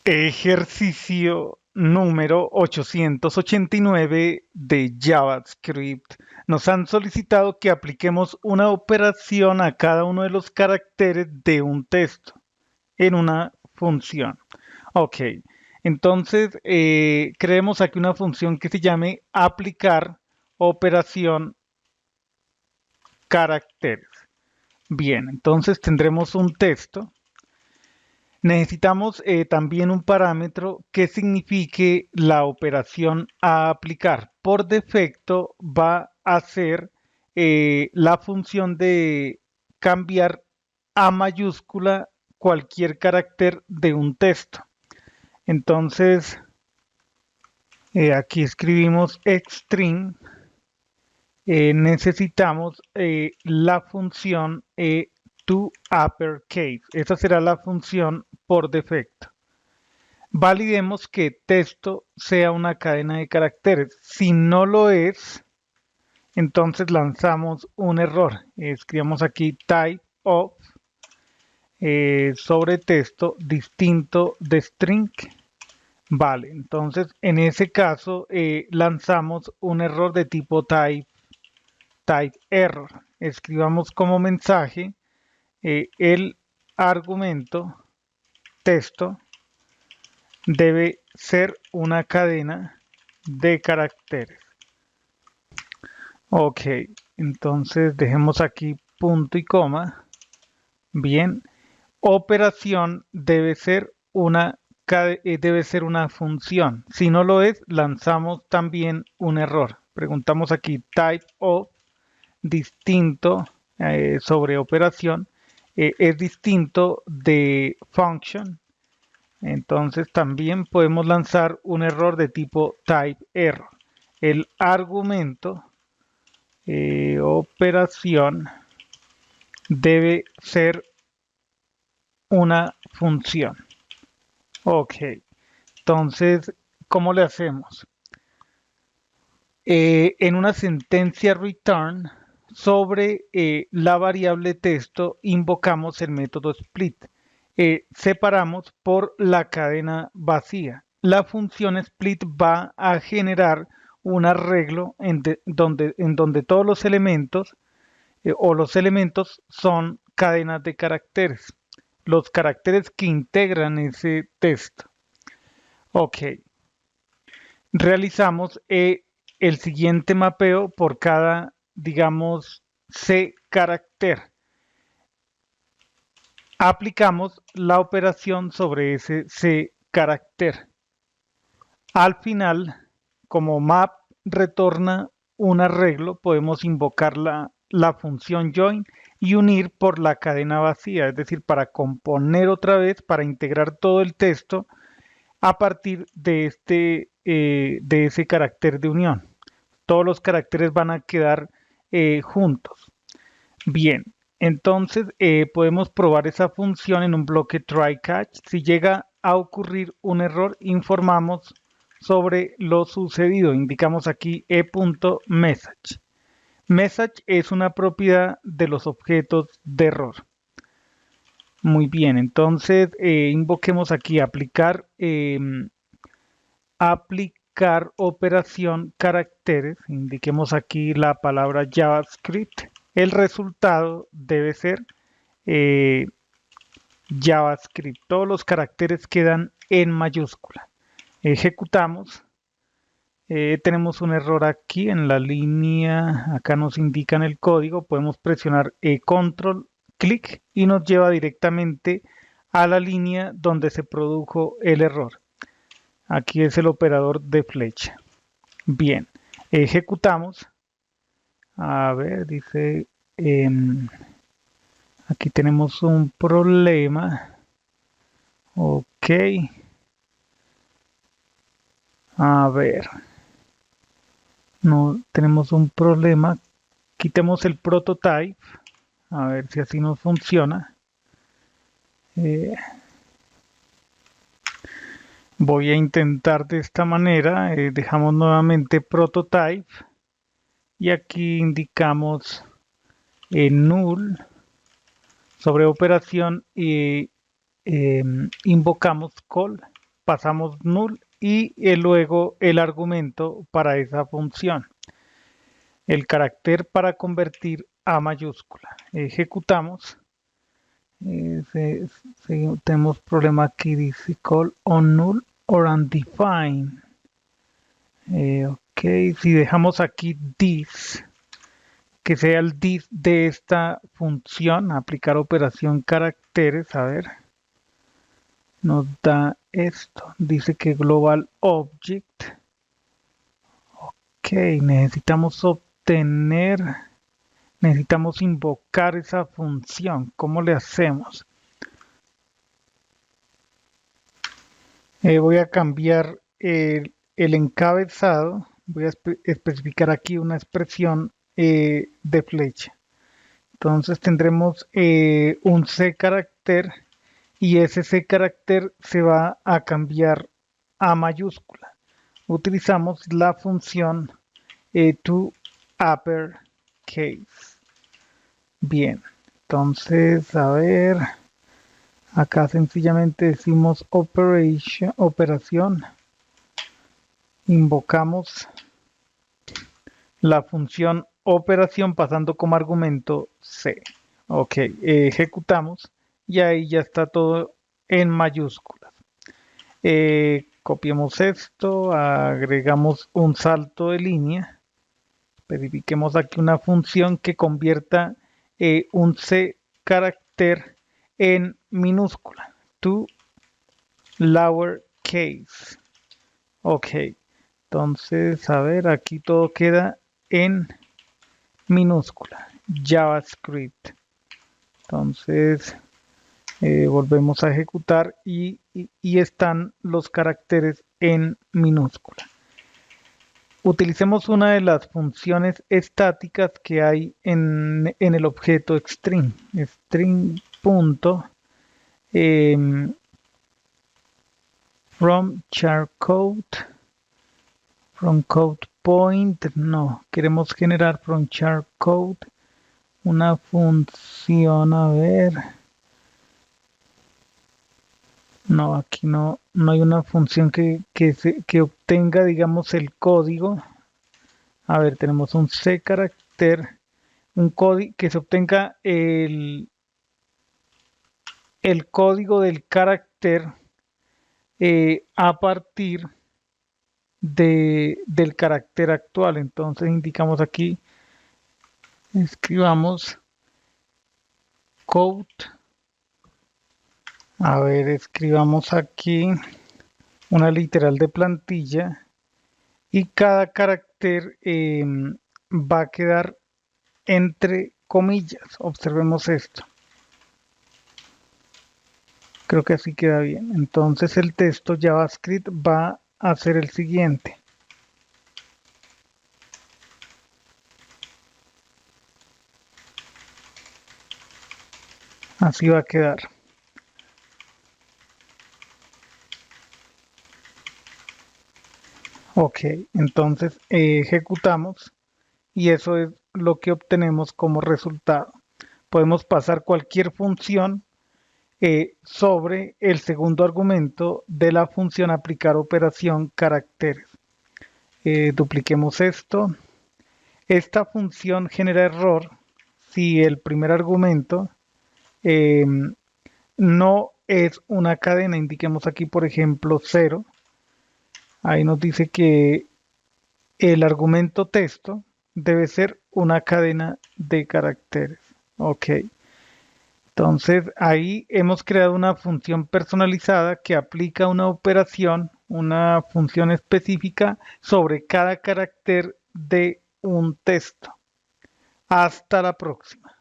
Ejercicio número 889 de JavaScript. Nos han solicitado que apliquemos una operación a cada uno de los caracteres de un texto en una función. Ok, entonces creemos aquí una función que se llame aplicar operación caracteres. Bien, entonces tendremos un texto. Necesitamos también un parámetro que signifique la operación a aplicar. Por defecto va a ser la función de cambiar a mayúscula cualquier carácter de un texto. Entonces, aquí escribimos string. Necesitamos la función toUpperCase. Esa será la función por defecto. Validemos que texto sea una cadena de caracteres. Si no lo es, entonces lanzamos un error. Escribamos aquí type of sobre texto distinto de string. Vale, entonces en ese caso lanzamos un error de tipo type error. Escribamos como mensaje el argumento texto debe ser una cadena de caracteres. Ok, entonces dejemos aquí punto y coma. Bien, operación debe ser una función. Si no lo es, lanzamos también un error. Preguntamos aquí type of distinto sobre operación. Es distinto de function. Entonces también podemos lanzar un error de tipo type error. El argumento operación debe ser una función. Ok, entonces, ¿cómo le hacemos? En una sentencia return sobre la variable texto invocamos el método split. Separamos por la cadena vacía. La función split va a generar un arreglo en donde todos los elementos o los elementos son cadenas de caracteres. Los caracteres que integran ese texto. Ok, realizamos el siguiente mapeo por cada, digamos, C carácter. Aplicamos la operación sobre ese C carácter. Al final, como map retorna un arreglo, podemos invocar la función join y unir por la cadena vacía, es decir, para componer otra vez, para integrar todo el texto a partir de ese carácter de unión. Todos los caracteres van a quedar juntos. Bien, entonces podemos probar esa función en un bloque try catch. Si llega a ocurrir un error, informamos sobre lo sucedido. Indicamos aquí e.message. Message es una propiedad de los objetos de error. Muy bien, entonces invoquemos aquí aplicar operación caracteres. Indiquemos aquí la palabra JavaScript. El resultado debe ser eh, JavaScript. Todos los caracteres quedan en mayúscula. Ejecutamos. Tenemos un error aquí en la línea. Acá nos indican el código. Podemos presionar control, clic y nos lleva directamente a la línea donde se produjo el error. Aquí es el operador de flecha. Bien, ejecutamos. A ver, dice, aquí tenemos un problema. Ok. A ver, no tenemos un problema. Quitemos el prototype. A ver si así nos funciona. Voy a intentar de esta manera. Dejamos nuevamente prototype. Y aquí indicamos null sobre operación y invocamos call. pasamos null y luego el argumento para esa función. El carácter para convertir a mayúscula. Ejecutamos. Tenemos problema aquí, dice call on null or undefined. Ok, si dejamos aquí this, que sea el this de esta función, aplicar operación caracteres, a ver, nos da esto, dice que global object. Ok, necesitamos invocar esa función. ¿Cómo le hacemos? Voy a cambiar el encabezado. Voy a especificar aquí una expresión de flecha. Entonces tendremos un C carácter y ese C carácter se va a cambiar a mayúscula. Utilizamos la función to uppercase. Bien, entonces a ver, acá sencillamente decimos operación, invocamos la función operación pasando como argumento C. Ok, ejecutamos y ahí ya está todo en mayúsculas. Copiemos esto, agregamos un salto de línea, verifiquemos aquí una función que convierta un C carácter en minúscula, to lowercase. Ok, entonces a ver, aquí todo queda en minúscula, JavaScript. Entonces volvemos a ejecutar y están los caracteres en minúscula. Utilicemos una de las funciones estáticas que hay en el objeto string. String punto from charcode, from code point, no, queremos generar from charcode una función, a ver, no, aquí no hay una función que obtenga, digamos, el código. A ver, tenemos un C carácter, un código que se obtenga el código del carácter a partir del carácter actual. Entonces indicamos aquí, escribamos code. A ver, escribamos aquí una literal de plantilla y cada carácter va a quedar entre comillas. Observemos esto. Creo que así queda bien. Entonces el texto JavaScript va a ser el siguiente. Así va a quedar. Ok, entonces ejecutamos y eso es lo que obtenemos como resultado. Podemos pasar cualquier función sobre el segundo argumento de la función aplicar operación caracteres. Dupliquemos esto. Esta función genera error si el primer argumento no es una cadena. Indiquemos aquí, por ejemplo, 0. Ahí nos dice que el argumento texto debe ser una cadena de caracteres. Ok. Entonces ahí hemos creado una función personalizada que aplica una operación, una función específica sobre cada carácter de un texto. Hasta la próxima.